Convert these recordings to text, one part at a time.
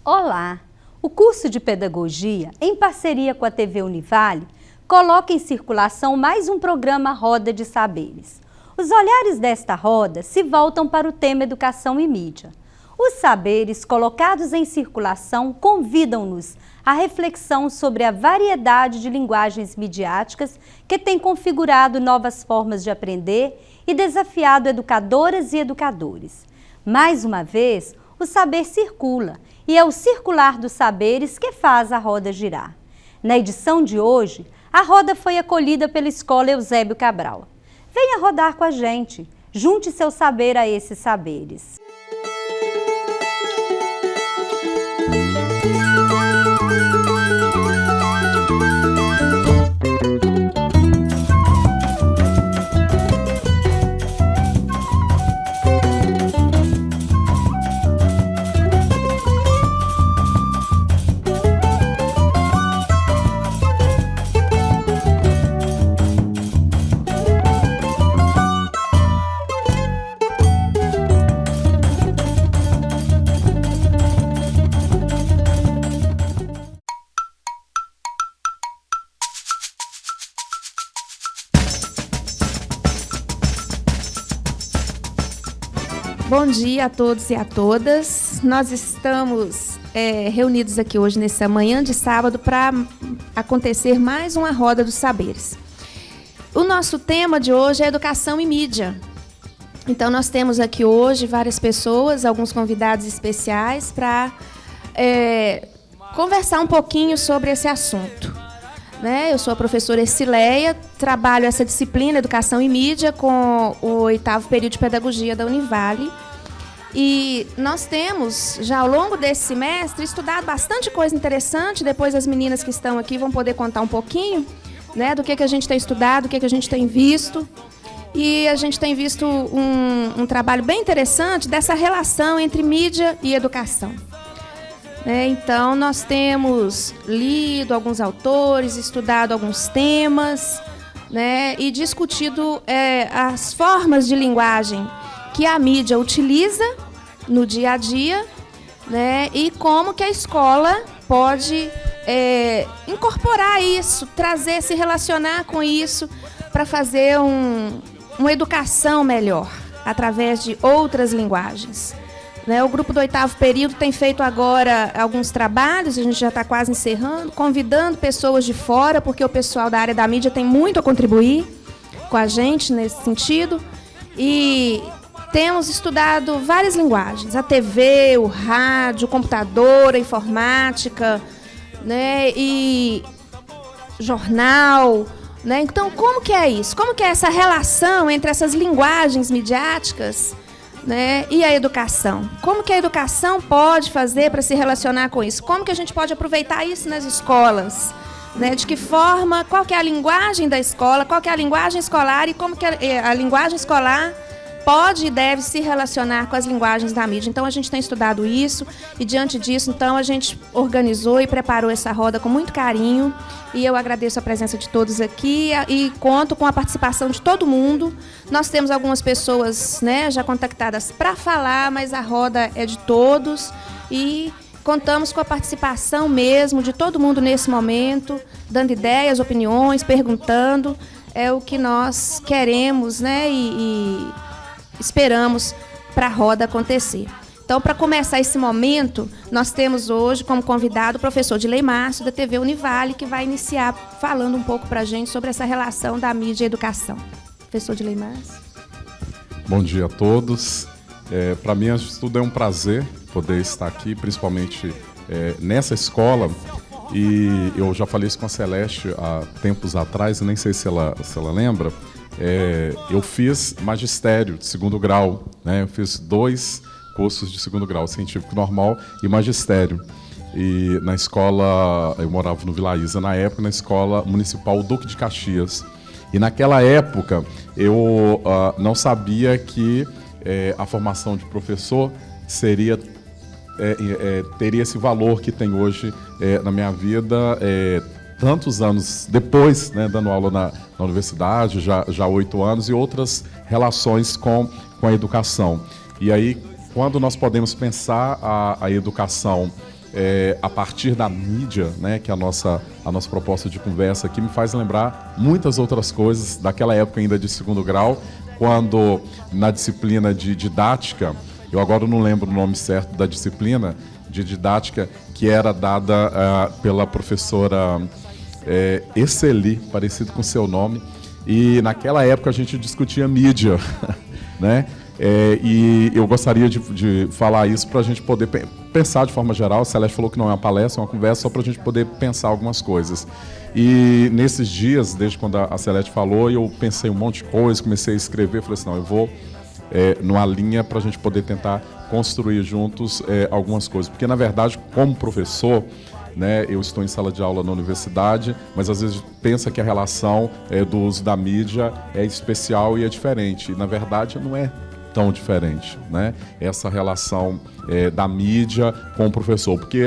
Olá! O curso de Pedagogia, em parceria com a TV Univale, coloca em circulação mais um programa Roda de Saberes. Os olhares desta roda se voltam para o tema Educação e Mídia. Os saberes colocados em circulação convidam-nos à reflexão sobre a variedade de linguagens midiáticas que têm configurado novas formas de aprender e desafiado educadoras e educadores. Mais uma vez, o saber circula e é o circular dos saberes que faz a roda girar. Na edição de hoje, a roda foi acolhida pela Escola Eusébio Cabral. Venha rodar com a gente, junte seu saber a esses saberes. Bom dia a todos e a todas. Nós estamos reunidos aqui hoje, nessa manhã de sábado, para acontecer mais uma Roda dos Saberes. O nosso tema de hoje é Educação e Mídia. Então, nós temos aqui hoje várias pessoas, alguns convidados especiais, para conversar um pouquinho sobre esse assunto. Eu sou a professora Ercileia, trabalho essa disciplina, Educação e Mídia, com o 8º período de Pedagogia da Univale. E nós temos, já ao longo desse semestre, estudado bastante coisa interessante. Depois as meninas que estão aqui vão poder contar um pouquinho, do que a gente tem estudado, do que a gente tem visto. E a gente tem visto um trabalho bem interessante dessa relação entre mídia e educação. Então, nós temos lido alguns autores, estudado alguns temas, e discutido as formas de linguagem que a mídia utiliza no dia a dia, e como que a escola pode incorporar isso, trazer, se relacionar com isso para fazer uma educação melhor, através de outras linguagens. O grupo do 8º período tem feito agora alguns trabalhos, a gente já está quase encerrando, convidando pessoas de fora, porque o pessoal da área da mídia tem muito a contribuir com a gente nesse sentido. E temos estudado várias linguagens, a TV, o rádio, o computador, a informática, e jornal. Então, como que é isso? Como que é essa relação entre essas linguagens midiáticas e a educação? Como que a educação pode fazer para se relacionar com isso? Como que a gente pode aproveitar isso nas escolas? De que forma, qual que é a linguagem da escola, qual que é a linguagem escolar e como que a linguagem escolar pode e deve se relacionar com as linguagens da mídia. Então, a gente tem estudado isso e, diante disso, então, a gente organizou e preparou essa roda com muito carinho. E eu agradeço a presença de todos aqui e conto com a participação de todo mundo. Nós temos algumas pessoas já contactadas para falar, mas a roda é de todos e contamos com a participação mesmo de todo mundo nesse momento, dando ideias, opiniões, perguntando. É o que nós queremos e esperamos para a roda acontecer. Então, para começar esse momento, nós temos hoje como convidado o professor Dilei Márcio, da TV Univale, que vai iniciar falando um pouco para a gente sobre essa relação da mídia e educação. Professor Dilei Márcio. Bom dia a todos. Para mim, tudo é um prazer poder estar aqui, principalmente nessa escola. E eu já falei isso com a Celeste há tempos atrás, nem sei se ela lembra. Eu fiz magistério de 2º grau, eu fiz 2 cursos de 2º grau, científico normal e magistério. E na escola, eu morava no Vila Isa na época, na escola municipal Duque de Caxias. E naquela época eu não sabia que a formação de professor teria esse valor que tem hoje na minha vida, tantos anos depois, dando aula na universidade, já 8 anos, e outras relações com a educação. E aí, quando nós podemos pensar a educação a partir da mídia, né, que é a nossa proposta de conversa aqui, me faz lembrar muitas outras coisas daquela época ainda de segundo grau, quando na disciplina de didática, eu agora não lembro o nome certo da disciplina de didática, que era dada pela professora Exceli, parecido com seu nome, e naquela época a gente discutia mídia, né? E eu gostaria de falar isso para a gente poder pensar de forma geral. A Celeste falou que não é uma palestra, é uma conversa, só para a gente poder pensar algumas coisas. E nesses dias, desde quando a Celeste falou, eu pensei um monte de coisa, comecei a escrever, falei assim, não, eu vou numa linha para a gente poder tentar construir juntos algumas coisas. Porque, na verdade, como professor, né, eu estou em sala de aula na universidade, mas às vezes pensa que a relação do uso da mídia é especial e é diferente. E, na verdade, não é tão diferente, né? Essa relação da mídia com o professor. Porque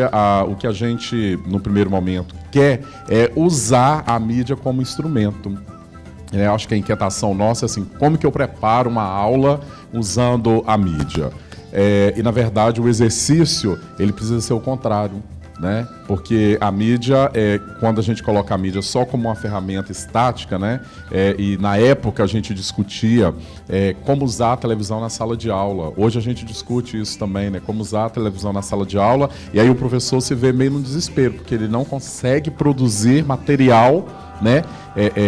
o que a gente, no primeiro momento, quer é usar a mídia como instrumento. Acho que a inquietação nossa é assim, como que eu preparo uma aula usando a mídia? E, na verdade, o exercício ele precisa ser o contrário. Né? Porque a mídia, quando a gente coloca a mídia só como uma ferramenta estática, né? E na época a gente discutia como usar a televisão na sala de aula. Hoje a gente discute isso também, né? Como usar a televisão na sala de aula, e aí o professor se vê meio no desespero, porque ele não consegue produzir material, né?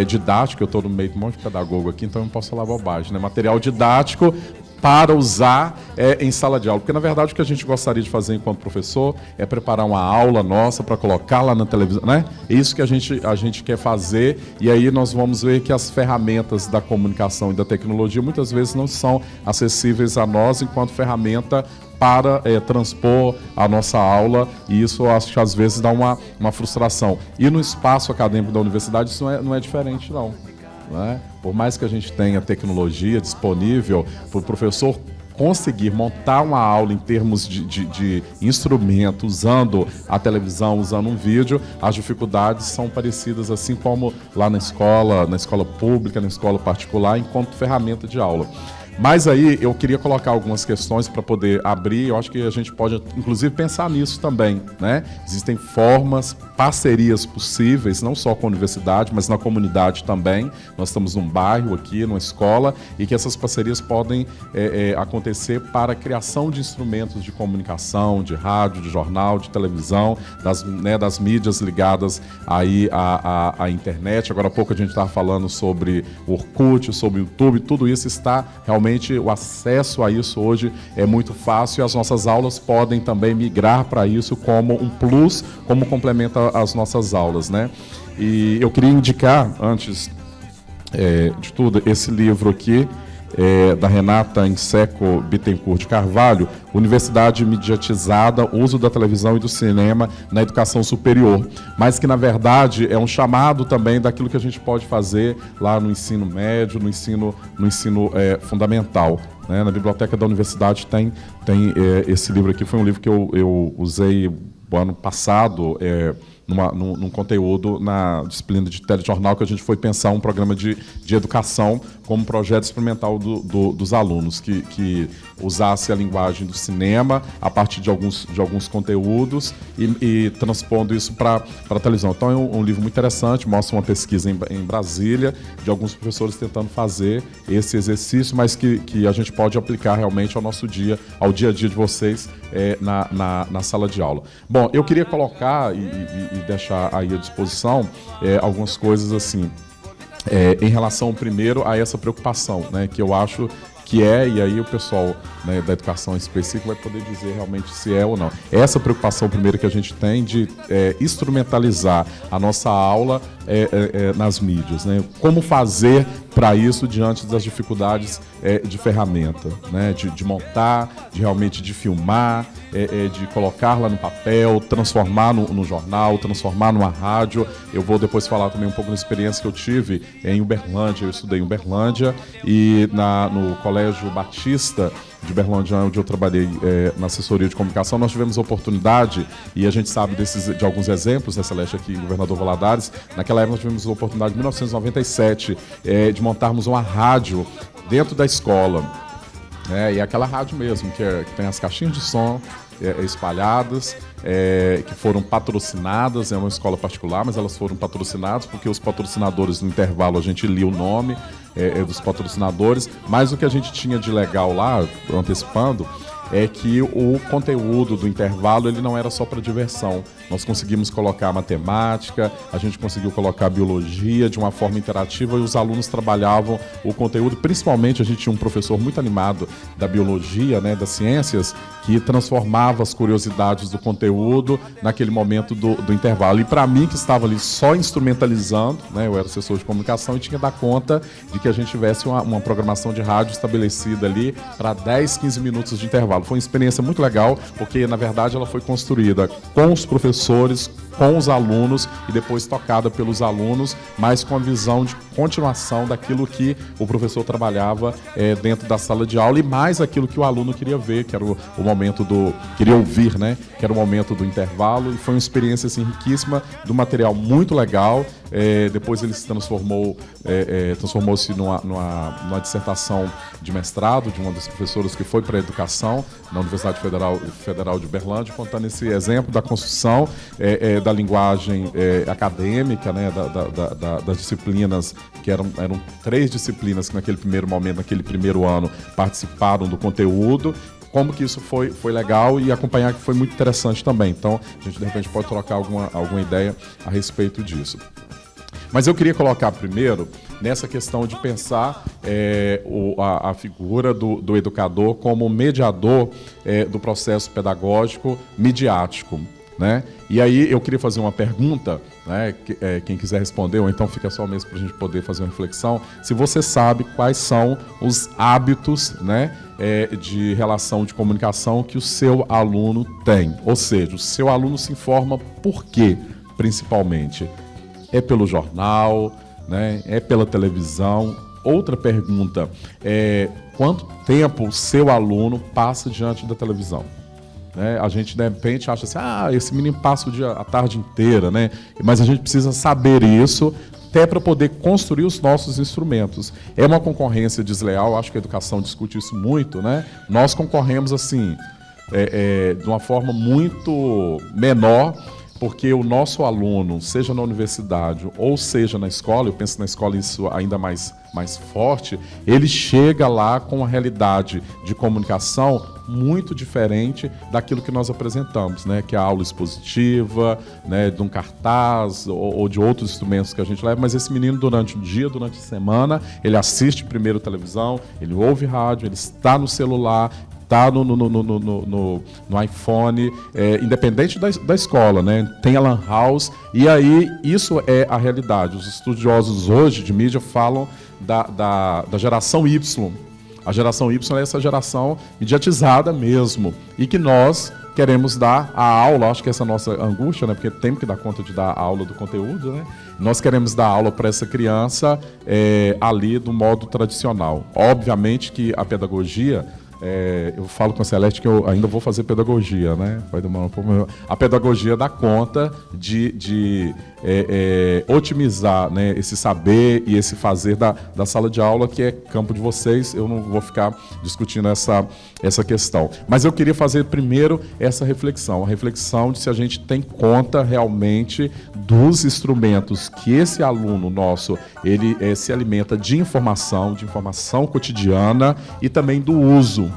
Didático. Eu estou no meio de um monte de pedagogo aqui, então eu não posso falar bobagem, né? Material didático para usar em sala de aula. Porque, na verdade, o que a gente gostaria de fazer enquanto professor é preparar uma aula nossa para colocar lá na televisão, né? É isso que a gente quer fazer, e aí nós vamos ver que as ferramentas da comunicação e da tecnologia muitas vezes não são acessíveis a nós enquanto ferramenta para transpor a nossa aula, e isso eu acho que às vezes dá uma frustração. E no espaço acadêmico da universidade isso não é diferente, não. Né? Por mais que a gente tenha tecnologia disponível para o professor conseguir montar uma aula em termos de instrumento, usando a televisão, usando um vídeo, as dificuldades são parecidas, assim como lá na escola pública, na escola particular, enquanto ferramenta de aula. Mas aí eu queria colocar algumas questões para poder abrir. Eu acho que a gente pode, inclusive, pensar nisso também, né? Existem formas, parcerias possíveis, não só com a universidade, mas na comunidade também. Nós estamos num bairro aqui, numa escola, e que essas parcerias podem acontecer para a criação de instrumentos de comunicação, de rádio, de jornal, de televisão, das mídias ligadas aí à internet. Agora há pouco a gente estava falando sobre o Orkut, sobre o YouTube, tudo isso está realmente, o acesso a isso hoje é muito fácil, e as nossas aulas podem também migrar para isso como um plus, como complemento às nossas aulas, né? E eu queria indicar, antes de tudo, esse livro aqui, da Renata Inseco Bittencourt de Carvalho, Universidade Mediatizada, Uso da Televisão e do Cinema na Educação Superior, mas que, na verdade, é um chamado também daquilo que a gente pode fazer lá no ensino médio, no ensino fundamental. Né? Na biblioteca da universidade tem esse livro aqui, foi um livro que eu usei o ano passado, num conteúdo na disciplina de telejornal, que a gente foi pensar um programa de educação como projeto experimental dos alunos, que usasse a linguagem do cinema a partir de alguns conteúdos e transpondo isso para a televisão. Então é um livro muito interessante, mostra uma pesquisa em Brasília, de alguns professores tentando fazer esse exercício, mas que a gente pode aplicar realmente ao dia a dia de vocês na sala de aula. Bom, eu queria colocar e deixar aí à disposição algumas coisas assim, em relação primeiro a essa preocupação, né, que eu acho que e aí o pessoal, né, da educação específica vai poder dizer realmente se é ou não. Essa preocupação primeiro que a gente tem de instrumentalizar a nossa aula nas mídias, né? Como fazer para isso diante das dificuldades de ferramenta, né? De montar, de realmente de filmar, de colocar lá no papel, transformar no jornal, transformar numa rádio. Eu vou depois falar também um pouco da experiência que eu tive em Uberlândia. Eu estudei em Uberlândia e no Colégio Batista de Uberlândia, onde eu trabalhei na assessoria de comunicação, nós tivemos a oportunidade, e a gente sabe de alguns exemplos, né, Celeste, aqui em Governador Valadares. Naquela época nós tivemos a oportunidade, em 1997, de montarmos uma rádio dentro da escola. E é aquela rádio mesmo, que tem as caixinhas de som espalhadas, que foram patrocinadas, é uma escola particular, mas elas foram patrocinadas porque os patrocinadores, no intervalo, a gente lia o nome dos patrocinadores, mas o que a gente tinha de legal lá, antecipando, é que o conteúdo do intervalo ele não era só para diversão. Nós conseguimos colocar matemática, a gente conseguiu colocar biologia de uma forma interativa e os alunos trabalhavam o conteúdo. Principalmente a gente tinha um professor muito animado da biologia, das ciências, que transformava as curiosidades do conteúdo naquele momento do intervalo. E para mim, que estava ali só instrumentalizando, eu era assessor de comunicação e tinha que dar conta de que a gente tivesse uma programação de rádio estabelecida ali para 10, 15 minutos de intervalo. Foi uma experiência muito legal, porque na verdade ela foi construída com os professores, com os alunos e depois tocada pelos alunos, mas com a visão de continuação daquilo que o professor trabalhava dentro da sala de aula e mais aquilo que o aluno queria ver, que era o momento queria ouvir, que era o momento do intervalo, e foi uma experiência assim, riquíssima, do material muito legal. Depois ele se transformou-se numa dissertação de mestrado de uma das professoras que foi para a educação na Universidade Federal de Uberlândia, contando esse exemplo da construção da linguagem acadêmica, das disciplinas, que eram 3 disciplinas que naquele primeiro momento, naquele primeiro ano, participaram do conteúdo. Como que isso foi legal e acompanhar, que foi muito interessante também. Então, a gente de repente pode trocar alguma ideia a respeito disso. Mas eu queria colocar primeiro nessa questão de pensar a figura do educador como mediador do processo pedagógico midiático. E aí eu queria fazer uma pergunta, quem quiser responder, ou então fica só mesmo para a gente poder fazer uma reflexão, se você sabe quais são os hábitos de relação de comunicação que o seu aluno tem. Ou seja, o seu aluno se informa por quê, principalmente? É pelo jornal, é pela televisão? Outra pergunta, quanto tempo o seu aluno passa diante da televisão? A gente de repente acha assim, esse menino passa a tarde inteira, mas a gente precisa saber isso até para poder construir os nossos instrumentos. É uma concorrência desleal, acho que a educação discute isso muito, Nós concorremos assim, de uma forma muito menor, porque o nosso aluno, seja na universidade ou seja na escola, eu penso na escola isso ainda mais forte, ele chega lá com uma realidade de comunicação muito diferente daquilo que nós apresentamos, que é a aula expositiva, de um cartaz ou de outros instrumentos que a gente leva, mas esse menino durante o dia, durante a semana, ele assiste primeiro televisão, ele ouve rádio, ele está no celular, está no iPhone, independente da escola, tem a Lan House, e aí isso é a realidade. Os estudiosos hoje de mídia falam da geração Y. A geração Y é essa geração mediatizada mesmo, e que nós queremos dar a aula, acho que essa é a nossa angústia, porque temos que dar conta de dar a aula do conteúdo, Nós queremos dar aula para essa criança ali do modo tradicional. Obviamente que a pedagogia, eu falo com a Celeste que eu ainda vou fazer pedagogia, Vai demorar um pouco. A pedagogia dá conta de otimizar esse saber e esse fazer da sala de aula, que é campo de vocês. Eu não vou ficar discutindo essa questão. Mas eu queria fazer primeiro essa reflexão, a reflexão de se a gente tem conta realmente dos instrumentos que esse aluno nosso ele se alimenta de informação cotidiana e também do uso.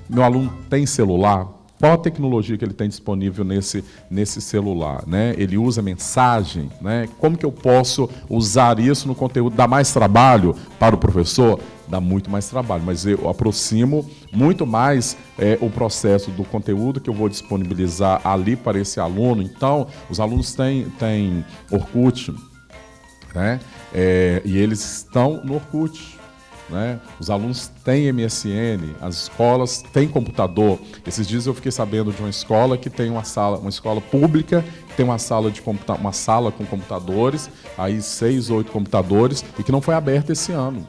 Meu aluno tem celular? Qual a tecnologia que ele tem disponível nesse celular? Ele usa mensagem? Como que eu posso usar isso no conteúdo? Dá mais trabalho para o professor? Dá muito mais trabalho, mas eu aproximo muito mais o processo do conteúdo que eu vou disponibilizar ali para esse aluno. Então, os alunos têm Orkut, e eles estão no Orkut. Os alunos têm MSN, as escolas têm computador. Esses dias eu fiquei sabendo de uma escola que tem uma escola pública, que tem uma sala com computadores, aí 6, 8 computadores, e que não foi aberta esse ano.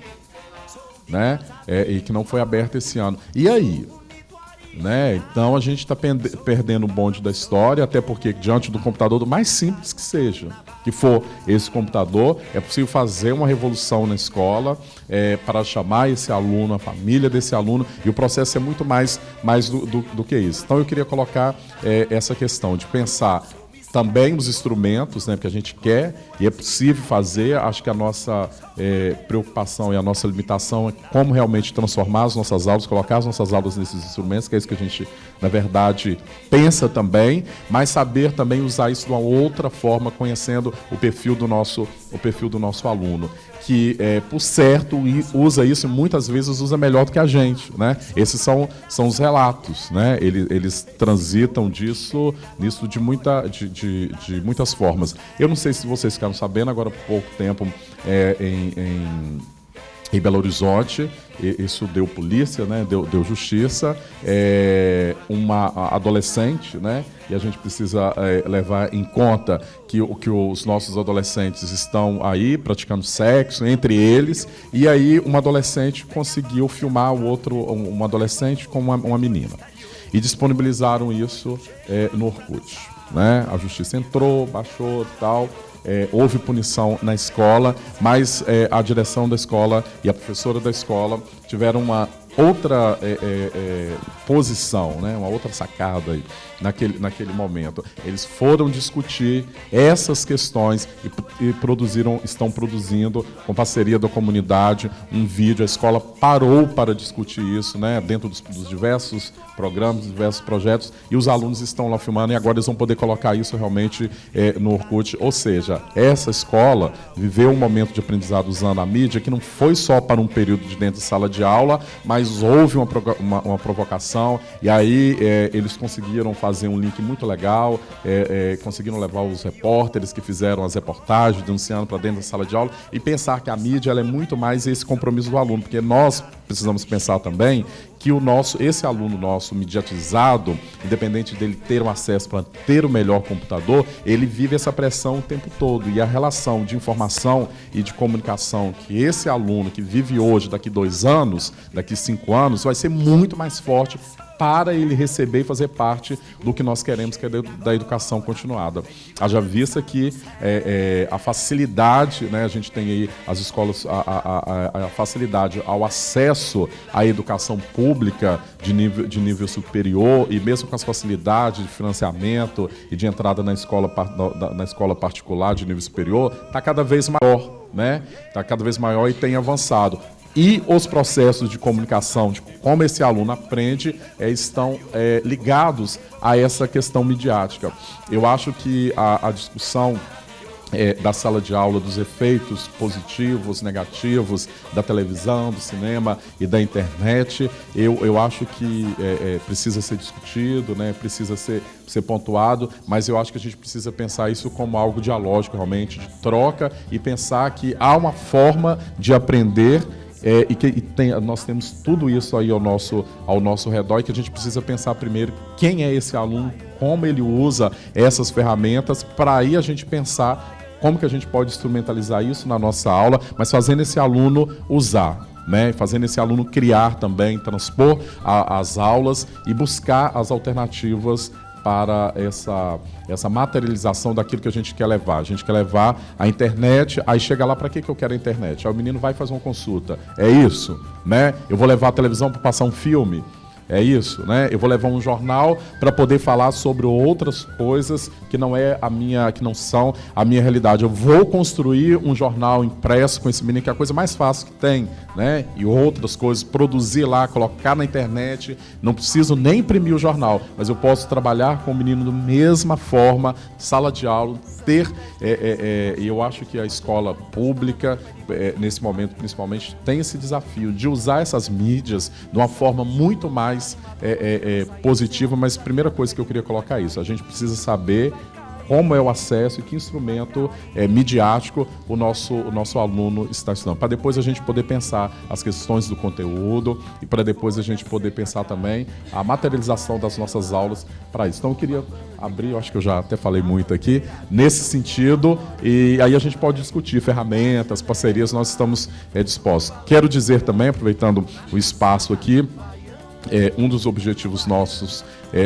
E que não foi aberta esse ano. E aí? né? Então a gente está perdendo o bonde da história, até porque diante do computador, do mais simples que seja, que for esse computador, é possível fazer uma revolução na escola para chamar esse aluno, a família desse aluno, e o processo é muito mais do que isso. Então eu queria colocar essa questão de pensar também os instrumentos, né, porque a gente quer e é possível fazer. Acho que a nossa preocupação e a nossa limitação é como realmente transformar as nossas aulas, colocar as nossas aulas nesses instrumentos, que é isso que a gente, na verdade, pensa também, mas saber também usar isso de uma outra forma, conhecendo o perfil do nosso aluno, que, por certo, usa isso e muitas vezes usa melhor do que a gente, né? Esses são os relatos, né? Eles transitam nisso de muitas formas. Eu não sei se vocês ficaram sabendo, agora há pouco tempo, em Belo Horizonte, isso deu polícia, né? deu justiça, uma adolescente, né? E a gente precisa levar em conta que os nossos adolescentes estão aí praticando sexo entre eles, e aí uma adolescente conseguiu filmar um adolescente com uma menina. E disponibilizaram isso no Orkut, né? A justiça entrou, baixou e tal. Houve punição na escola, mas a direção da escola e a professora da escola tiveram uma outra posição, né? Uma outra sacada aí, naquele momento. Eles foram discutir essas questões e estão produzindo, com parceria da comunidade, um vídeo. A escola parou para discutir isso, né? Dentro dos diversos programas, diversos projetos, e os alunos estão lá filmando, e agora eles vão poder colocar isso realmente no Orkut. Ou seja, essa escola viveu um momento de aprendizado usando a mídia que não foi só para um período de dentro de sala de aula, mas houve uma provocação, e aí eles conseguiram fazer um link muito legal, conseguiram levar os repórteres que fizeram as reportagens, denunciando para dentro da sala de aula, e pensar que a mídia ela é muito mais esse compromisso do aluno, porque nós precisamos pensar também que esse aluno nosso mediatizado, independente dele ter um acesso para ter o melhor computador, ele vive essa pressão o tempo todo, e a relação de informação e de comunicação que esse aluno que vive hoje, daqui 2 anos, daqui 5 anos, vai ser muito mais forte para ele receber e fazer parte do que nós queremos, que é da educação continuada. Haja vista que a facilidade, né, a gente tem aí as escolas, a facilidade ao acesso à educação pública de nível superior, e mesmo com as facilidades de financiamento e de entrada na escola particular de nível superior, está cada vez maior, né? Está cada vez maior e tem avançado. E os processos de comunicação, de como esse aluno aprende, estão ligados a essa questão midiática. Eu acho que a discussão da sala de aula, dos efeitos positivos, negativos da televisão, do cinema e da internet, eu acho que precisa ser discutido, né? Precisa ser pontuado, mas eu acho que a gente precisa pensar isso como algo dialógico, realmente, de troca, e pensar que há uma forma de aprender nós temos tudo isso aí ao nosso redor, e que a gente precisa pensar primeiro quem é esse aluno, como ele usa essas ferramentas, para aí a gente pensar como que a gente pode instrumentalizar isso na nossa aula, mas fazendo esse aluno usar, né? Fazendo esse aluno criar também, transpor as aulas e buscar as alternativas para essa materialização daquilo que a gente quer levar. A gente quer levar a internet, aí chega lá, para que eu quero a internet? Aí o menino vai fazer uma consulta. É isso, né? Eu vou levar a televisão para passar um filme. É isso, né? Eu vou levar um jornal para poder falar sobre outras coisas que não são a minha realidade. Eu vou construir um jornal impresso com esse menino, que é a coisa mais fácil que tem, né? E outras coisas, produzir lá, colocar na internet. Não preciso nem imprimir o jornal, mas eu posso trabalhar com o menino da mesma forma, sala de aula, e eu acho que a escola pública, nesse momento principalmente, tem esse desafio de usar essas mídias de uma forma muito mais positiva, mas a primeira coisa que eu queria colocar é isso: a gente precisa saber como é o acesso e que instrumento midiático o nosso aluno está estudando, para depois a gente poder pensar as questões do conteúdo e para depois a gente poder pensar também a materialização das nossas aulas para isso. Então eu queria abrir, eu acho que eu já até falei muito aqui, nesse sentido, e aí a gente pode discutir ferramentas, parcerias, nós estamos dispostos. Quero dizer também, aproveitando o espaço aqui, um dos objetivos nossos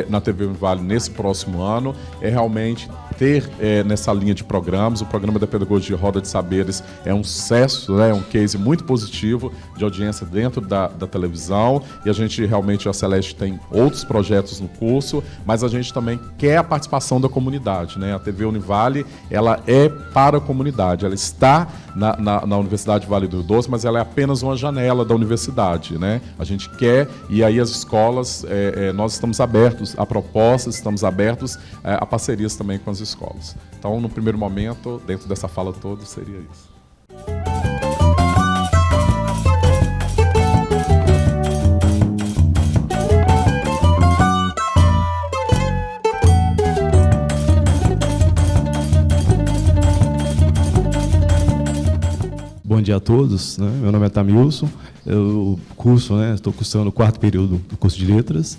na TV Univale nesse próximo ano é realmente ter nessa linha de programas. O programa da Pedagogia Roda de Saberes é um sucesso, né? É um case muito positivo de audiência dentro da televisão, e a gente realmente, a Celeste tem outros projetos no curso, mas a gente também quer a participação da comunidade, né? A TV Univale, ela é para a comunidade, ela está na Universidade Vale do Rio Doce, mas ela é apenas uma janela da universidade, né? A gente quer, e aí as escolas, nós estamos abertos a propostas, estamos abertos a parcerias também com as escolas. Então, no primeiro momento, dentro dessa fala toda, seria isso. Bom dia a todos, né? Meu nome é Tamilson, eu curso, né, estou cursando o 4º período do curso de Letras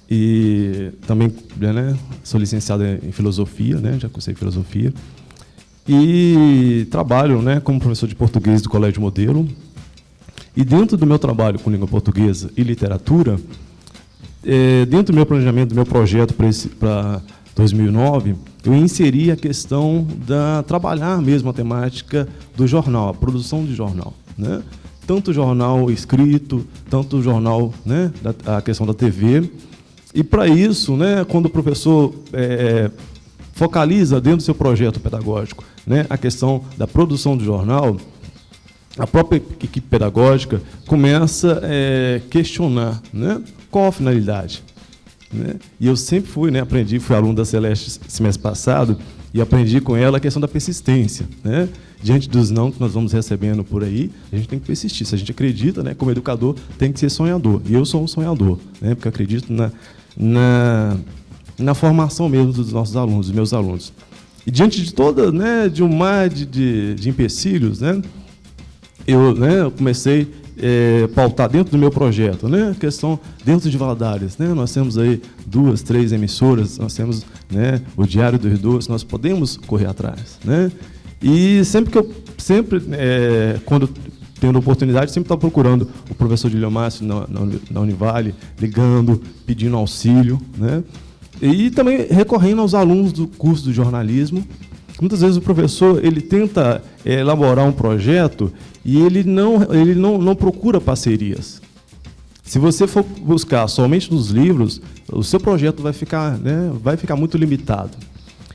e também, né, sou licenciado em Filosofia, né, já cursei Filosofia e trabalho, né, como professor de português do Colégio Modelo. E dentro do meu trabalho com língua portuguesa e literatura, dentro do meu planejamento, do meu projeto para 2009, eu inseri a questão da trabalhar mesmo a temática do jornal, a produção de jornal, né? Tanto o jornal escrito, tanto o jornal, né, a questão da TV. E para isso, né, quando o professor focaliza dentro do seu projeto pedagógico, né, a questão da produção do jornal, a própria equipe pedagógica começa a questionar, né, qual a finalidade. Né? E eu sempre fui, né, fui aluno da Celeste semestre passado e aprendi com ela a questão da persistência, né? Diante dos não que nós vamos recebendo por aí, a gente tem que persistir. Se a gente acredita, né, como educador, tem que ser sonhador. E eu sou um sonhador, né, porque eu acredito na formação mesmo dos nossos alunos, dos meus alunos. E diante de toda, né, de um mar de empecilhos, né, eu comecei pautar dentro do meu projeto, né, a questão dentro de Valadares, né, nós temos aí 2, 3 emissoras, nós temos, né, o Diário do Rio Doce, nós podemos correr atrás, né, e quando tendo oportunidade, sempre estou procurando o professor Dilio Márcio na Univale, ligando, pedindo auxílio, né, e também recorrendo aos alunos do curso de jornalismo. Muitas vezes o professor ele tenta elaborar um projeto e ele não procura parcerias. Se você for buscar somente nos livros, o seu projeto vai ficar muito limitado.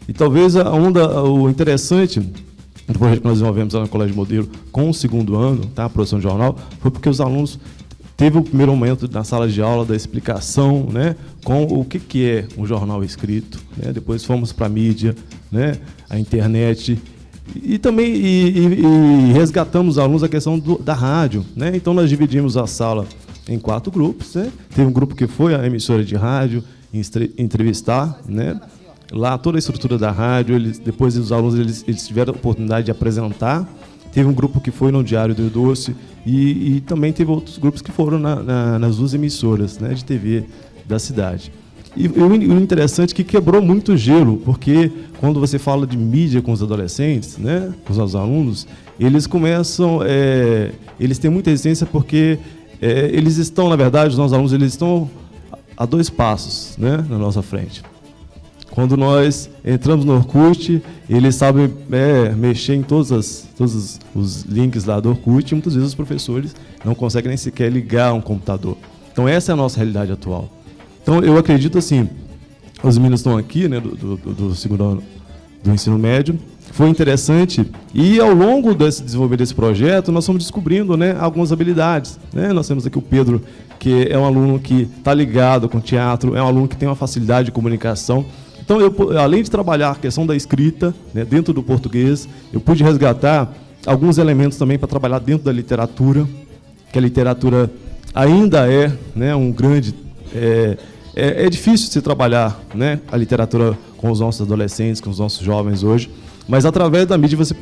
E talvez o interessante do projeto que nós desenvolvemos lá no Colégio Modelo com o 2º ano, tá, a produção de jornal, foi porque os alunos teve o primeiro momento na sala de aula da explicação, né, com o que é um jornal escrito, né, depois fomos para a mídia, né, a internet, e também resgatamos os alunos a questão da rádio, né, então nós dividimos a sala em 4 grupos, né, teve um grupo que foi a emissora de rádio entrevistar, né, lá toda a estrutura da rádio, depois os alunos eles tiveram a oportunidade de apresentar. Teve um grupo que foi no Diário do Rio Doce e também teve outros grupos que foram nas 2 emissoras, né, de TV da cidade. E o interessante é que quebrou muito gelo, porque quando você fala de mídia com os adolescentes, né, com os alunos, eles começam, eles têm muita resistência porque eles estão, na verdade, os nossos alunos eles estão a 2 passos, né, na nossa frente. Quando nós entramos no Orkut, eles sabem mexer em todos os links lá do Orkut, e muitas vezes os professores não conseguem nem sequer ligar um computador. Então essa é a nossa realidade atual. Então eu acredito assim, os meninos estão aqui, né, do 2º ano do ensino médio, foi interessante, e ao longo desse desenvolvimento desse projeto, nós fomos descobrindo, né, algumas habilidades, né? Nós temos aqui o Pedro, que é um aluno que está ligado com teatro, é um aluno que tem uma facilidade de comunicação. Então, além de trabalhar a questão da escrita, né, dentro do português, eu pude resgatar alguns elementos também para trabalhar dentro da literatura, que a literatura ainda é, né, um grande... É difícil se trabalhar, né, a literatura com os nossos adolescentes, com os nossos jovens hoje, mas através da mídia você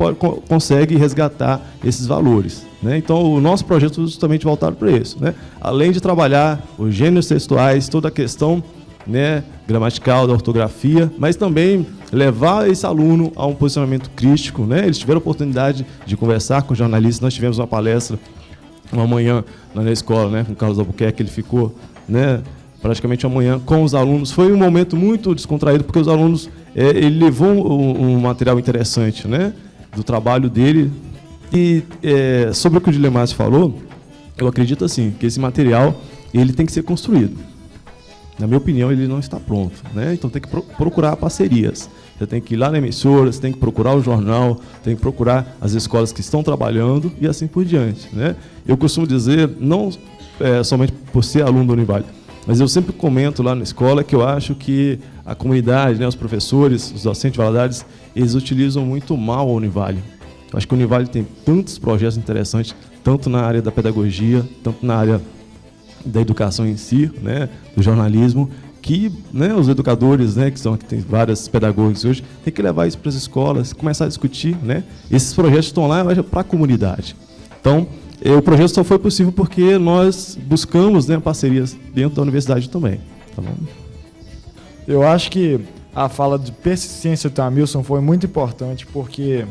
consegue resgatar esses valores, né? Então, o nosso projeto é justamente voltado para isso, né? Além de trabalhar os gêneros textuais, toda a questão, né, gramatical, da ortografia, mas também levar esse aluno a um posicionamento crítico, né? Eles tiveram a oportunidade de conversar com jornalistas. Nós tivemos uma palestra uma manhã lá na escola, né, com o Carlos Albuquerque, ele ficou né, praticamente amanhã com os alunos. Foi um momento muito descontraído, porque os alunos, ele levou um material interessante, né, do trabalho dele. E sobre o que o Dilemásio falou, eu acredito assim, que esse material ele tem que ser construído. Na minha opinião, ele não está pronto, né? Então tem que procurar parcerias. Você tem que ir lá na emissora, você tem que procurar o jornal, tem que procurar as escolas que estão trabalhando e assim por diante, né? Eu costumo dizer, não somente por ser aluno da Univale, mas eu sempre comento lá na escola que eu acho que a comunidade, né, os professores, os docentes de Valadares, eles utilizam muito mal a Univale. Eu acho que a Univale tem tantos projetos interessantes, tanto na área da pedagogia, tanto na área da educação em si, né, do jornalismo, que, né, os educadores, né, que tem várias pedagogos hoje, tem que levar isso para as escolas, começar a discutir, né? Esses projetos estão lá para a comunidade. Então, o projeto só foi possível porque nós buscamos, né, parcerias dentro da universidade também. Tá bom? Eu acho que a fala de persistência do Tamilson foi muito importante, porque,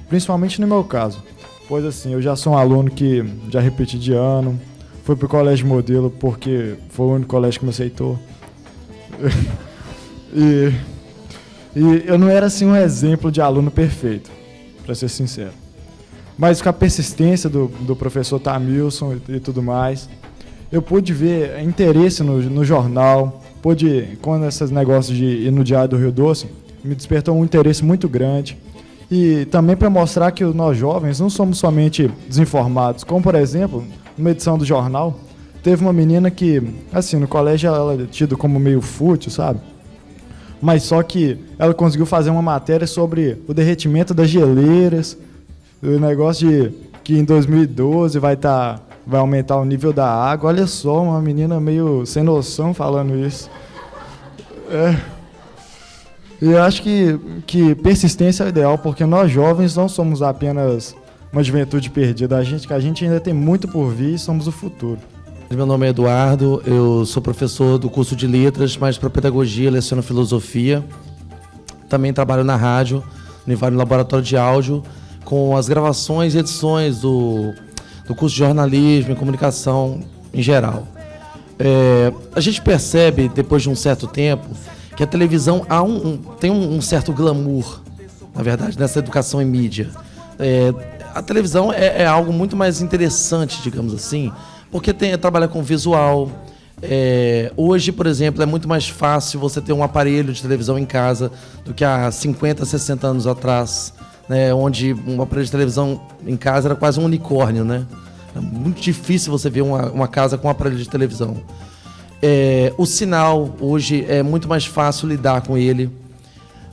principalmente no meu caso, pois assim, eu já sou um aluno que já repeti de ano, fui para o colégio modelo porque foi o único colégio que me aceitou. E eu não era assim um exemplo de aluno perfeito, para ser sincero. Mas com a persistência do professor Tamilson e tudo mais, eu pude ver interesse no jornal, quando esses negócios de ir no Diário do Rio Doce, me despertou um interesse muito grande. E também para mostrar que nós jovens não somos somente desinformados, como por exemplo, numa edição do jornal, teve uma menina que, assim, no colégio ela é tida como meio fútil, sabe? Mas só que ela conseguiu fazer uma matéria sobre o derretimento das geleiras, o negócio de que em 2012 vai aumentar o nível da água. Olha só, uma menina meio sem noção falando isso. E eu acho que persistência é o ideal, porque nós jovens não somos apenas uma juventude perdida, a gente ainda tem muito por vir e somos o futuro. Meu nome é Eduardo, eu sou professor do curso de letras, mas para pedagogia, leciono filosofia. Também trabalho na rádio, no laboratório de áudio, com as gravações e edições do curso de jornalismo e comunicação em geral. A gente percebe, depois de um certo tempo, que a televisão tem um certo glamour, na verdade, nessa educação em mídia. A televisão é algo muito mais interessante, digamos assim, porque trabalha com visual. Hoje, por exemplo, é muito mais fácil você ter um aparelho de televisão em casa do que há 50, 60 anos atrás, né, onde um aparelho de televisão em casa era quase um unicórnio, né? É muito difícil você ver uma casa com um aparelho de televisão. O sinal, hoje, é muito mais fácil lidar com ele,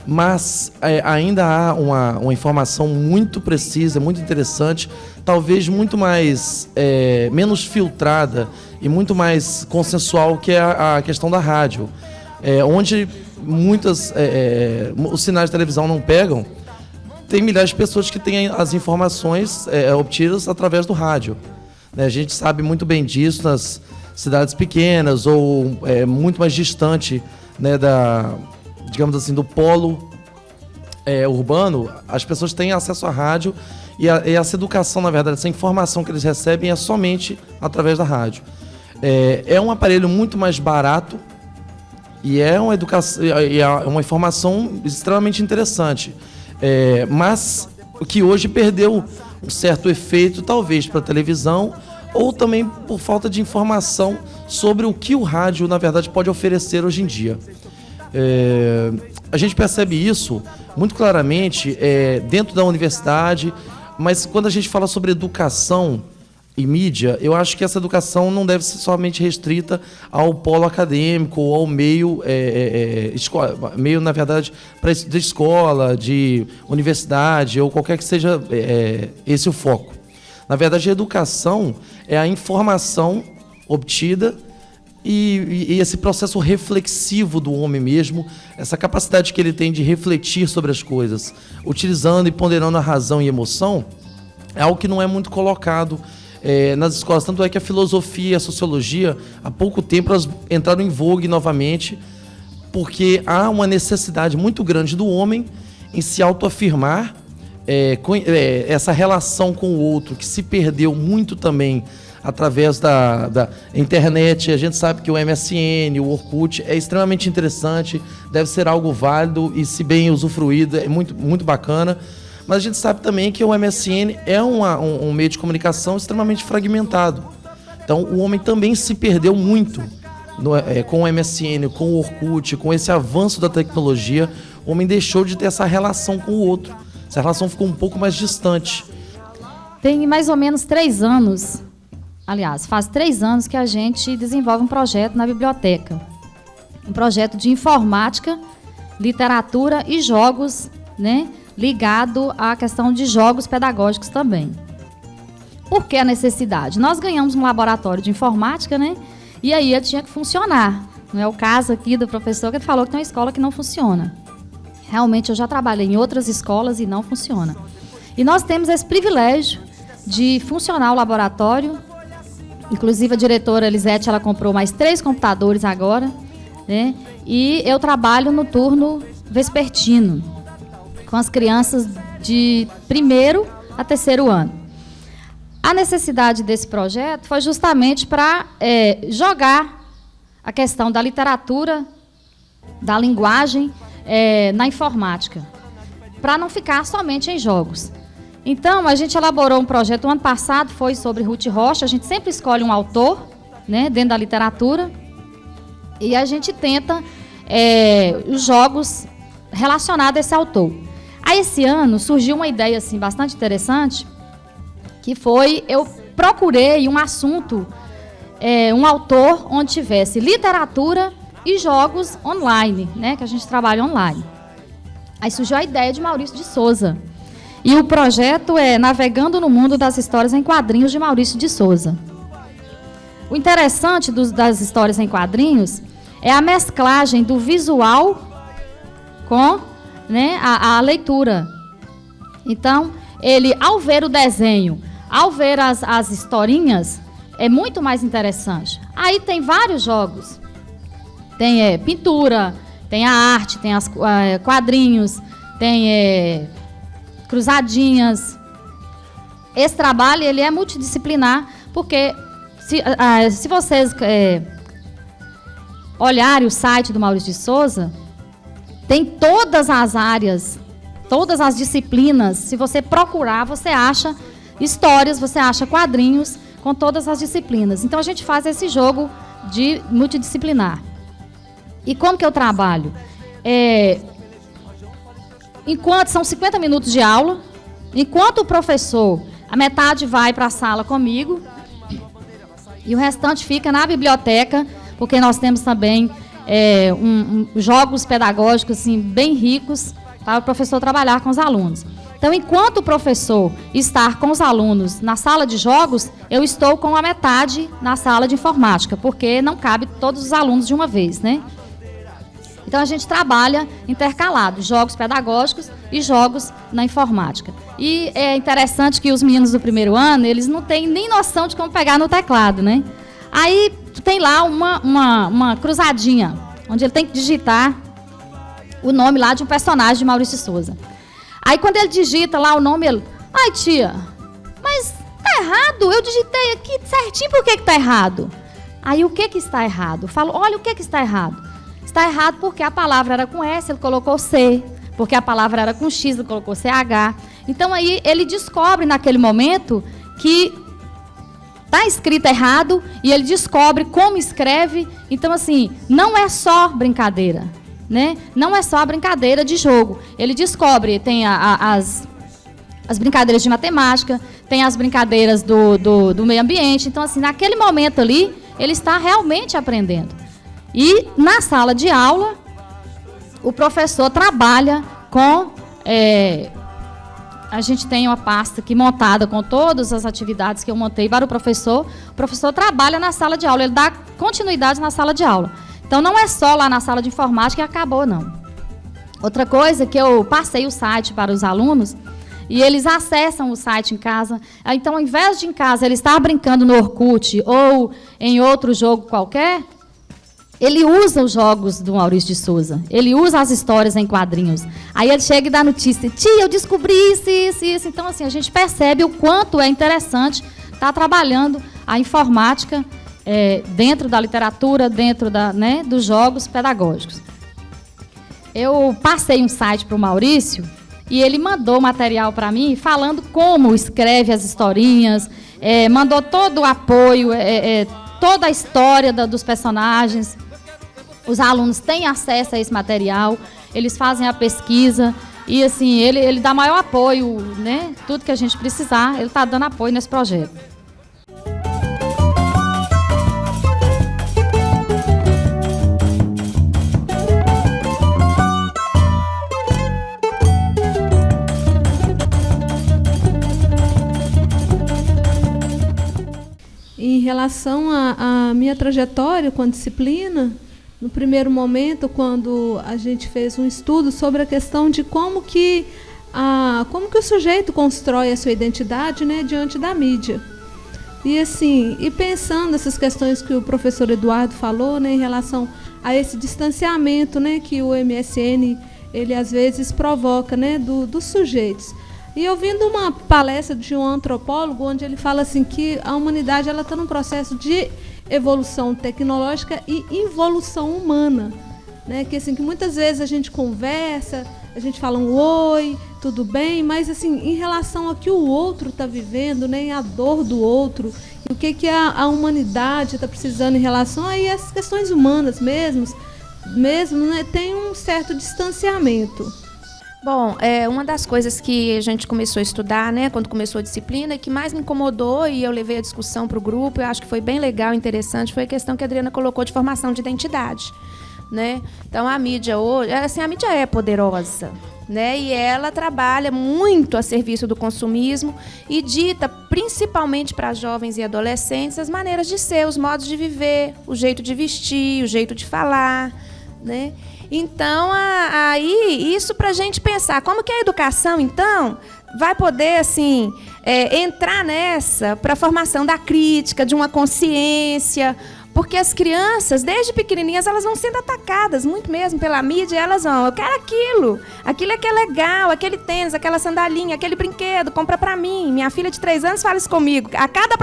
mas ainda há uma informação muito precisa, muito interessante, talvez muito mais, menos filtrada e muito mais consensual, que é a questão da rádio, onde os sinais de televisão não pegam. Tem milhares de pessoas que têm as informações obtidas através do rádio. A gente sabe muito bem disso nas cidades pequenas ou muito mais distante, né, digamos assim, do polo urbano. As pessoas têm acesso à rádio e essa educação, na verdade, essa informação que eles recebem é somente através da rádio. É um aparelho muito mais barato e é uma informação extremamente interessante. Mas que hoje perdeu um certo efeito, talvez para a televisão, ou também por falta de informação sobre o que o rádio, na verdade, pode oferecer hoje em dia. A gente percebe isso muito claramente dentro da universidade, mas quando a gente fala sobre educação e mídia, eu acho que essa educação não deve ser somente restrita ao polo acadêmico ou ao meio, na verdade, de escola, de universidade ou qualquer que seja esse o foco. Na verdade, a educação é a informação obtida e esse processo reflexivo do homem mesmo, essa capacidade que ele tem de refletir sobre as coisas, utilizando e ponderando a razão e emoção, é algo que não é muito colocado nas escolas. Tanto é que a filosofia e a sociologia, há pouco tempo, elas entraram em vogue novamente, porque há uma necessidade muito grande do homem em se autoafirmar, essa relação com o outro, que se perdeu muito também através da internet. A gente sabe que o MSN, o Orkut é extremamente interessante, deve ser algo válido e, se bem usufruído, é muito, muito bacana. Mas a gente sabe também que o MSN é um meio de comunicação extremamente fragmentado. Então, o homem também se perdeu muito com o MSN, com o Orkut, com esse avanço da tecnologia. O homem deixou de ter essa relação com o outro. Essa relação ficou um pouco mais distante. Tem mais ou menos 3 anos, aliás, faz 3 anos que a gente desenvolve um projeto na biblioteca. Um projeto de informática, literatura e jogos, né, ligado à questão de jogos pedagógicos também. Por que a necessidade? Nós ganhamos um laboratório de informática, né, e aí ele tinha que funcionar. Não é o caso aqui do professor que falou que tem uma escola que não funciona. Realmente, eu já trabalhei em outras escolas e não funciona. E nós temos esse privilégio de funcionar o laboratório. Inclusive, a diretora Elisete, ela comprou mais 3 computadores agora, né? E eu trabalho no turno vespertino, com as crianças de 1º a 3º ano. A necessidade desse projeto foi justamente para jogar a questão da literatura, da linguagem, na informática, para não ficar somente em jogos. Então, a gente elaborou um projeto, o ano passado foi sobre Ruth Rocha. A gente sempre escolhe um autor, né, dentro da literatura, e a gente tenta os jogos relacionados a esse autor. Aí, esse ano, surgiu uma ideia assim, bastante interessante, que foi, eu procurei um assunto, um autor onde tivesse literatura e jogos online, né, que a gente trabalha online. Aí surgiu a ideia de Maurício de Souza. E o projeto é Navegando no Mundo das Histórias em Quadrinhos, de Maurício de Souza. O interessante das histórias em quadrinhos é a mesclagem do visual com, né, a leitura. Então, ele, ao ver o desenho, ao ver as historinhas, é muito mais interessante. Aí tem vários jogos. Tem pintura, tem a arte, tem as quadrinhos, tem cruzadinhas. Esse trabalho ele é multidisciplinar, porque se vocês olharem o site do Maurício de Souza, tem todas as áreas, todas as disciplinas. Se você procurar, você acha histórias, você acha quadrinhos com todas as disciplinas. Então, a gente faz esse jogo de multidisciplinar. E como que eu trabalho? Enquanto são 50 minutos de aula, enquanto o professor, a metade vai para a sala comigo e o restante fica na biblioteca, porque nós temos também jogos pedagógicos assim, bem ricos para o professor trabalhar com os alunos. Então, enquanto o professor está com os alunos na sala de jogos, eu estou com a metade na sala de informática, porque não cabe todos os alunos de uma vez, né? Então, a gente trabalha intercalado, jogos pedagógicos e jogos na informática. E é interessante que os meninos do 1º ano, eles não têm nem noção de como pegar no teclado, né? Aí, tem lá uma cruzadinha, onde ele tem que digitar o nome lá de um personagem de Maurício de Souza. Aí, quando ele digita lá o nome, ele... Ai, tia, mas tá errado, eu digitei aqui certinho, por que tá errado? Aí, o que está errado? Eu falo, olha, o que está errado? Está errado porque a palavra era com S, ele colocou C. Porque a palavra era com X, ele colocou CH. Então, aí, ele descobre naquele momento que está escrito errado e ele descobre como escreve. Então, assim, não é só brincadeira, né? Não é só a brincadeira de jogo. Ele descobre, tem as brincadeiras de matemática, tem as brincadeiras do meio ambiente. Então, assim, naquele momento ali, ele está realmente aprendendo. E, na sala de aula, o professor trabalha com... a gente tem uma pasta aqui montada com todas as atividades que eu montei para o professor. O professor trabalha na sala de aula, ele dá continuidade na sala de aula. Então, não é só lá na sala de informática e acabou, não. Outra coisa que eu passei o site para os alunos e eles acessam o site em casa. Então, ao invés de em casa ele estar brincando no Orkut ou em outro jogo qualquer, ele usa os jogos do Maurício de Souza. Ele usa as histórias em quadrinhos. Aí ele chega e dá notícia. Tia, eu descobri isso, isso, isso. Então, assim, a gente percebe o quanto é interessante estar trabalhando a informática dentro da literatura, dentro dos jogos pedagógicos. Eu passei um site para o Maurício e ele mandou material para mim falando como escreve as historinhas, mandou todo o apoio, toda a história dos personagens. Os alunos têm acesso a esse material, eles fazem a pesquisa e assim, ele dá maior apoio, né? Tudo que a gente precisar, ele está dando apoio nesse projeto. Em relação à minha trajetória com a disciplina, no primeiro momento, quando a gente fez um estudo sobre a questão de como que o sujeito constrói a sua identidade, né, diante da mídia. E assim, pensando nessas questões que o professor Eduardo falou, né, em relação a esse distanciamento, né, que o MSN ele às vezes provoca, né, dos sujeitos. E ouvindo uma palestra de um antropólogo, onde ele fala assim que a humanidade está num processo de evolução tecnológica e involução humana, né? Que assim, que muitas vezes a gente conversa, a gente fala um oi, tudo bem, mas assim, em relação ao que o outro está vivendo, né, a dor do outro, e o que a humanidade está precisando em relação a essas questões humanas mesmo, né, tem um certo distanciamento. Bom, uma das coisas que a gente começou a estudar, né, quando começou a disciplina, que mais me incomodou e eu levei a discussão para o grupo, eu acho que foi bem legal e interessante, foi a questão que a Adriana colocou de formação de identidade, né? Então, a mídia hoje, assim, a mídia é poderosa, né? E ela trabalha muito a serviço do consumismo e dita, principalmente para jovens e adolescentes, as maneiras de ser, os modos de viver, o jeito de vestir, o jeito de falar, né? Então, aí, isso para a gente pensar, como que a educação, então, vai poder, assim, entrar nessa para a formação da crítica, de uma consciência, porque as crianças, desde pequenininhas, elas vão sendo atacadas, muito mesmo, pela mídia, elas vão, eu quero aquilo é que é legal, aquele tênis, aquela sandalinha, aquele brinquedo, compra para mim. Minha filha de 3 anos fala isso comigo, a cada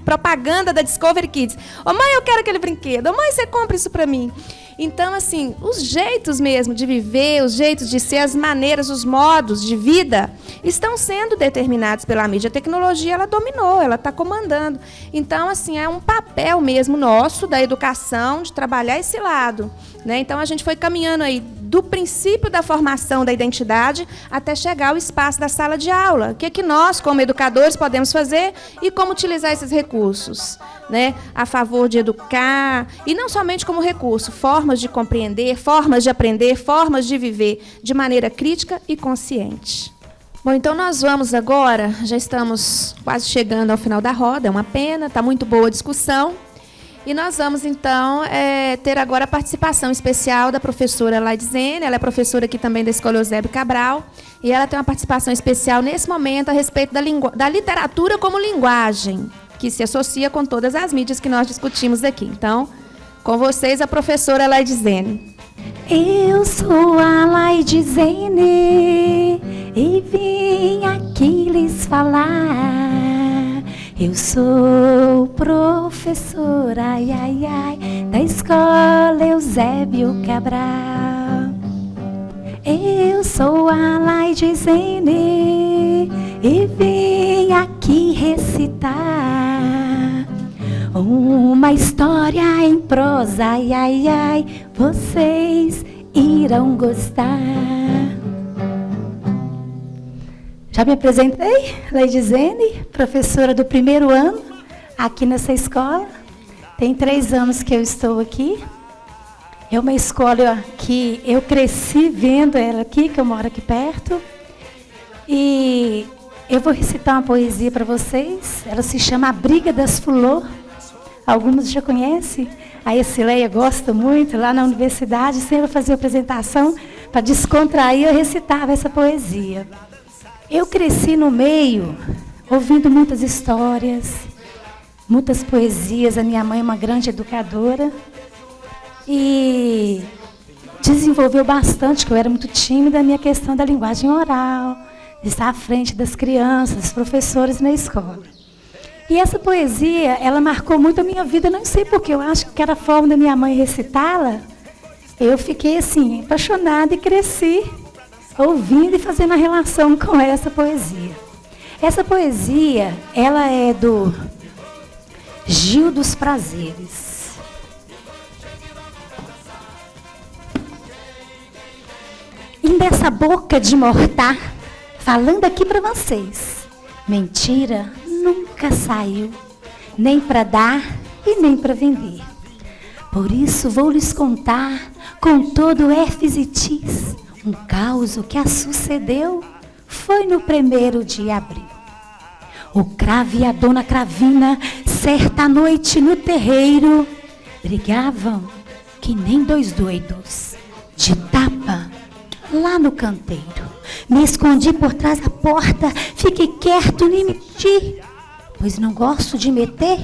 propaganda da Discovery Kids, ô mãe, eu quero aquele brinquedo, ô mãe, você compra isso para mim. Então, assim, os jeitos mesmo de viver, os jeitos de ser, as maneiras, os modos de vida estão sendo determinados pela mídia. A tecnologia, ela dominou, ela está comandando. Então, assim, é um papel mesmo nosso da educação de trabalhar esse lado, né? Então, a gente foi caminhando aí do princípio da formação da identidade até chegar ao espaço da sala de aula. O que é que nós, como educadores, podemos fazer e como utilizar esses recursos, né, a favor de educar, e não somente como recurso, formas de compreender, formas de aprender, formas de viver de maneira crítica e consciente. Bom, então nós vamos agora, já estamos quase chegando ao final da roda, é uma pena, está muito boa a discussão, e nós vamos então ter agora a participação especial da professora Laidzene, ela é professora aqui também da Escola Eusébio Cabral, e ela tem uma participação especial nesse momento a respeito da literatura como linguagem, que se associa com todas as mídias que nós discutimos aqui. Então, com vocês, a professora Laidzene. Eu sou a Laidzene e vim aqui lhes falar. Eu sou professora, ai, ai, ai, da Escola Eusébio Cabral. Eu sou a Laidzene e vim aqui recitar uma história em prosa, ai, ai, ai, vocês irão gostar. Já me apresentei, Laidzene, professora do 1º ano aqui nessa escola. Tem 3 anos que eu estou aqui. É uma escola que eu cresci vendo ela aqui, que eu moro aqui perto. E eu vou recitar uma poesia para vocês. Ela se chama A Briga das Fulô. Alguns já conhecem. A Esileia gosta muito. Lá na universidade, sempre fazia apresentação para descontrair, eu recitava essa poesia. Eu cresci no meio, ouvindo muitas histórias, muitas poesias. A minha mãe é uma grande educadora. E desenvolveu bastante, que eu era muito tímida, a minha questão da linguagem oral, de estar à frente das crianças, dos professores na escola. E essa poesia, ela marcou muito a minha vida, não sei porquê, eu acho que era a forma da minha mãe recitá-la. Eu fiquei assim, apaixonada e cresci ouvindo e fazendo a relação com essa poesia. Essa poesia, ela é do Gil dos Prazeres. E dessa boca de mortar, falando aqui para vocês, mentira nunca saiu, nem para dar e nem para vender. Por isso vou lhes contar, com todo F's e T's, um caos que a sucedeu, foi no 1º de abril. O cravo e a dona Cravina, certa noite no terreiro, brigavam que nem dois doidos, de tapa lá no canteiro. Me escondi por trás da porta, fiquei quieto, nem mexi, pois não gosto de meter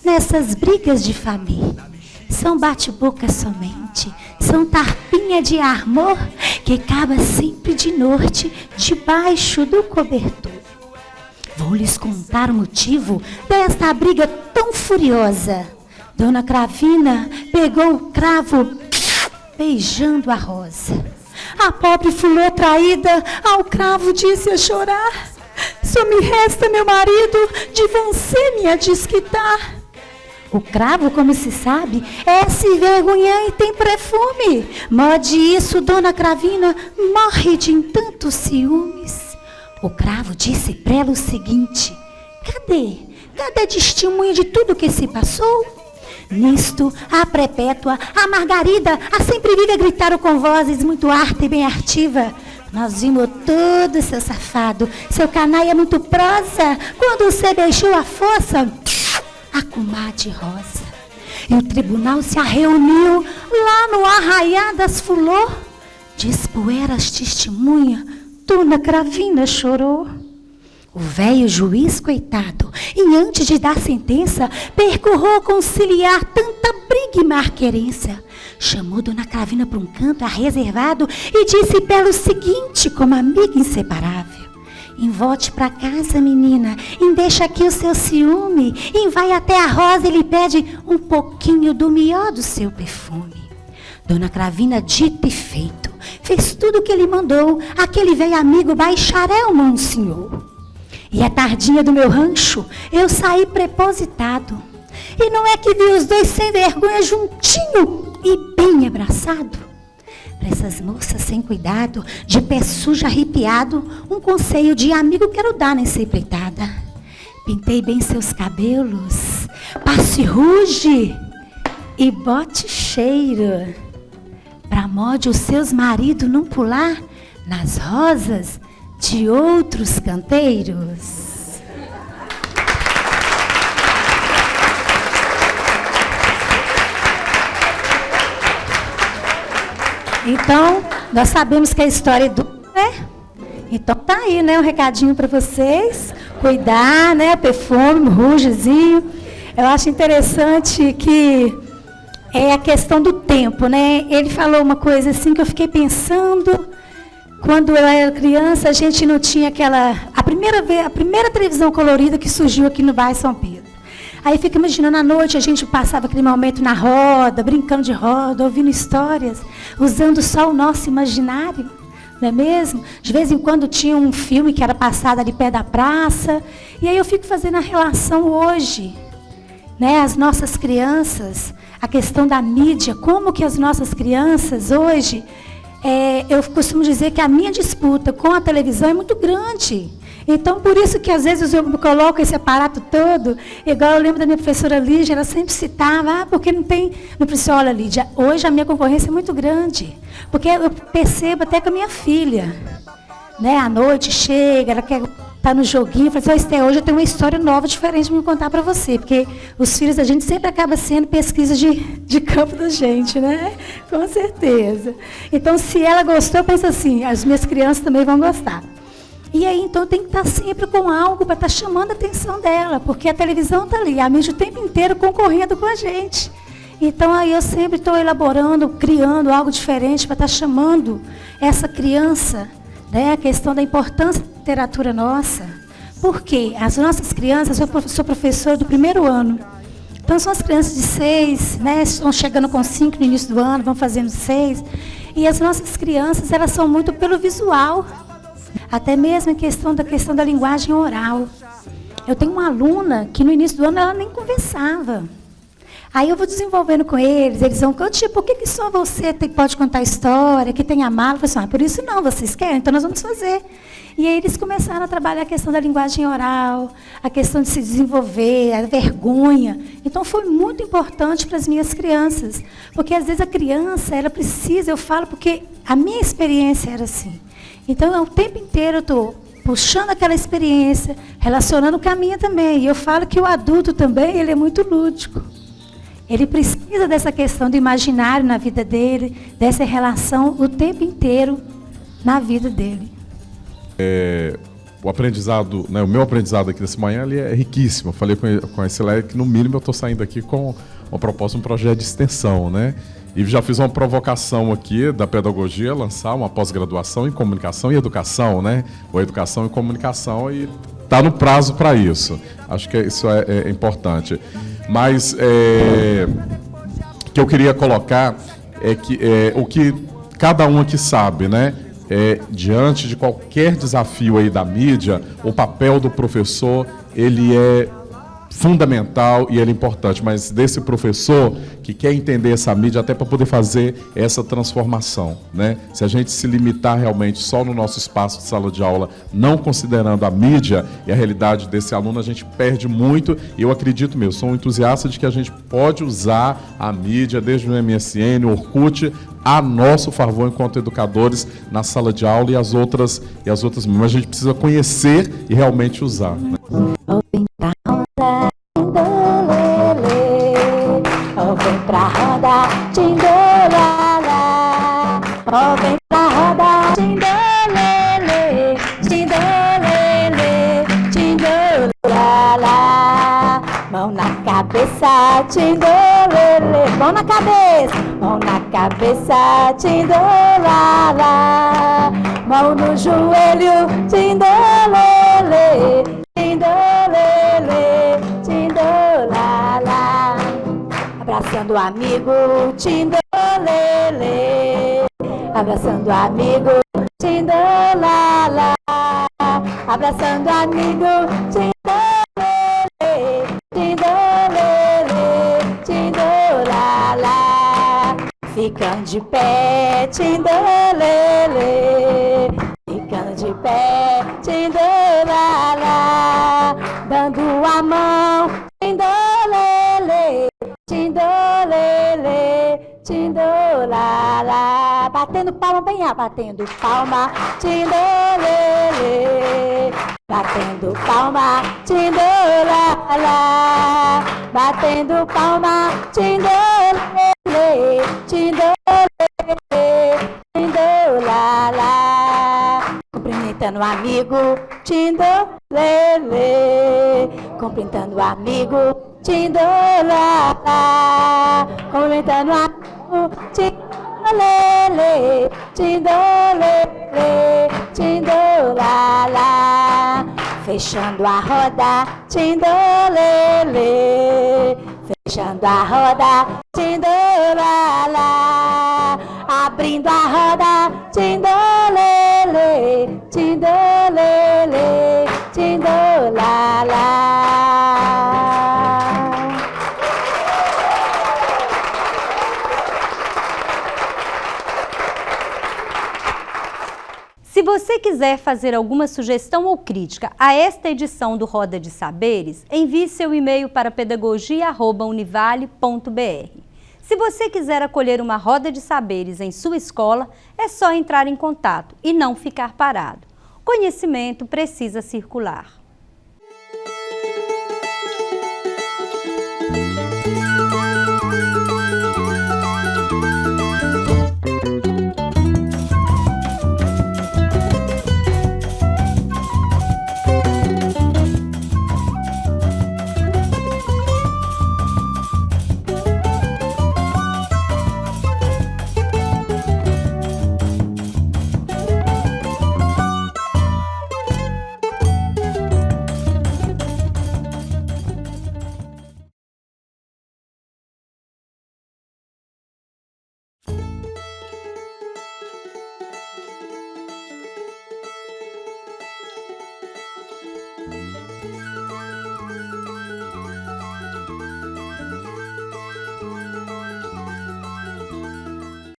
nessas brigas de família. São bate-boca somente, são tarpinha de amor que acaba sempre de norte, debaixo do cobertor. Vou lhes contar o motivo desta briga tão furiosa. Dona Cravina pegou o cravo, beijando a rosa. A pobre fulô traída ao cravo disse a chorar: só me resta, meu marido, de você me a desquitar. O cravo, como se sabe, é se envergonhar e tem perfume. Mode isso, dona Cravina morre de tantos ciúmes. O cravo disse pra ela o seguinte: cadê a testemunha de tudo que se passou? Nisto, a Perpétua, a Margarida, a sempre vive a gritar com vozes muito harta e bem artiva: nós vimos todo, seu safado, seu canalha muito prosa, quando você beijou a força a comadre Rosa. E o tribunal se reuniu lá no arraiá das fulô. Dispoera as testemunha, dona Cravina chorou. O velho juiz, coitado, e antes de dar sentença, percorreu conciliar tanta briga e marquerência. Chamou dona Cravina para um canto reservado e disse para ela o seguinte, como amiga inseparável: volte para casa, menina, e deixa aqui o seu ciúme, e vai até a Rosa e lhe pede um pouquinho do melhor do seu perfume. Dona Cravina, dito e feito, fez tudo o que ele mandou, aquele velho amigo bacharel monsenhor. E à tardinha do meu rancho, eu saí prepositado, e não é que vi os dois sem vergonha juntinho e bem abraçado. Para essas moças sem cuidado, de pé sujo arrepiado, um conselho de amigo quero dar nessa empreitada. Pintei bem seus cabelos, passe ruge e bote cheiro, para mode os seus maridos não pular nas rosas de outros canteiros. Então, nós sabemos que a história é dura, né? Então tá aí, né, um recadinho para vocês. Cuidar, né, perfume, rugezinho. Eu acho interessante que é a questão do tempo, né? Ele falou uma coisa assim que eu fiquei pensando. Quando eu era criança, a gente não tinha a primeira televisão colorida que surgiu aqui no bairro São Pedro. Aí fica imaginando, à noite a gente passava aquele momento na roda, brincando de roda, ouvindo histórias, usando só o nosso imaginário, não é mesmo? De vez em quando tinha um filme que era passado ali pé da praça, e aí eu fico fazendo a relação hoje, né? As nossas crianças, a questão da mídia, como que as nossas crianças hoje, eu costumo dizer que a minha disputa com a televisão é muito grande. Então, por isso que às vezes eu coloco esse aparato todo, igual eu lembro da minha professora Lídia, ela sempre citava, porque não precisa, olha, Lídia, hoje a minha concorrência é muito grande, porque eu percebo até com a minha filha, né, à noite chega, ela quer estar no joguinho, fala assim, Esté, hoje eu tenho uma história nova, diferente para me contar para você, porque os filhos da gente sempre acabam sendo pesquisa de campo da gente, né, com certeza. Então, se ela gostou, pensa assim, as minhas crianças também vão gostar. E aí, então, tem que estar sempre com algo para estar chamando a atenção dela, porque a televisão está ali, a mídia o tempo inteiro concorrendo com a gente. Então, aí eu sempre estou elaborando, criando algo diferente para estar chamando essa criança, né, a questão da importância da literatura nossa, Por quê? As nossas crianças, eu sou professora do primeiro ano. Então, são as crianças de 6, né, estão chegando com 5 no início do ano, vão fazendo 6. E as nossas crianças, elas são muito pelo visual, até mesmo a questão da linguagem oral. Eu tenho uma aluna que no início do ano ela nem conversava. Aí eu vou desenvolvendo com eles vão, tipo, por que só você pode contar história, que tem a mala? Eu falo assim, por isso não, vocês querem? Então nós vamos fazer. E aí eles começaram a trabalhar a questão da linguagem oral, a questão de se desenvolver, a vergonha. Então foi muito importante para as minhas crianças, porque às vezes a criança, ela precisa, eu falo porque a minha experiência era assim. Então o tempo inteiro eu estou puxando aquela experiência, relacionando com a minha também. E eu falo que o adulto também, ele é muito lúdico. Ele precisa dessa questão do imaginário na vida dele, dessa relação o tempo inteiro na vida dele. O aprendizado, né, o meu aprendizado aqui nessa manhã ele é riquíssimo. Eu falei com a Esileia que, no mínimo, eu estou saindo aqui com uma proposta, um projeto de extensão, né? E já fiz uma provocação aqui da pedagogia, lançar uma pós-graduação em comunicação e educação, né? Ou educação e comunicação, e está no prazo para isso. Acho que isso é importante. Mas o que eu queria colocar é que o que cada um aqui sabe, né? Diante de qualquer desafio aí da mídia, o papel do professor ele é fundamental e ele é importante, mas desse professor que quer entender essa mídia até para poder fazer essa transformação, né? Se a gente se limitar realmente só no nosso espaço de sala de aula, não considerando a mídia e a realidade desse aluno, a gente perde muito. E eu acredito mesmo, sou um entusiasta de que a gente pode usar a mídia, desde o MSN, o Orkut, a nosso favor enquanto educadores na sala de aula e as outras, mas a gente precisa conhecer e realmente usar, né? Vem pra roda, tindolala. Oh, vem pra roda, tindolele, tindolele, tindolala. Mão na cabeça, tindolele. Mão na cabeça, tindolala. Mão no joelho, tindolele, tindolele, tindolala. Abraçando o amigo, tindolele. Abraçando o amigo, tindolala. Abraçando o amigo, tindolele. Tindolele, tindolala. Ficando de pé, tindolele. Ficando de pé, tindolala. Dando a mão, tindolele. Tindolele, tindolala. Batendo palma bem alto, batendo palma, tindolele. Batendo palma, tindolala. Batendo palma, tindolele, tindolele, tindolala. Cumprimentando o amigo, tindolele. Cumprimentando o amigo, tindolala. Cumprimentando o amigo, tindolele, tindolele, tindolala. Fechando a roda, tindolele. Fechando a roda, tindolala. Abrindo a roda, tindolele, tindolele, tindolala. Se você quiser fazer alguma sugestão ou crítica a esta edição do Roda de Saberes, envie seu e-mail para pedagogia@univale.br. Se você quiser acolher uma Roda de Saberes em sua escola, é só entrar em contato e não ficar parado. Conhecimento precisa circular.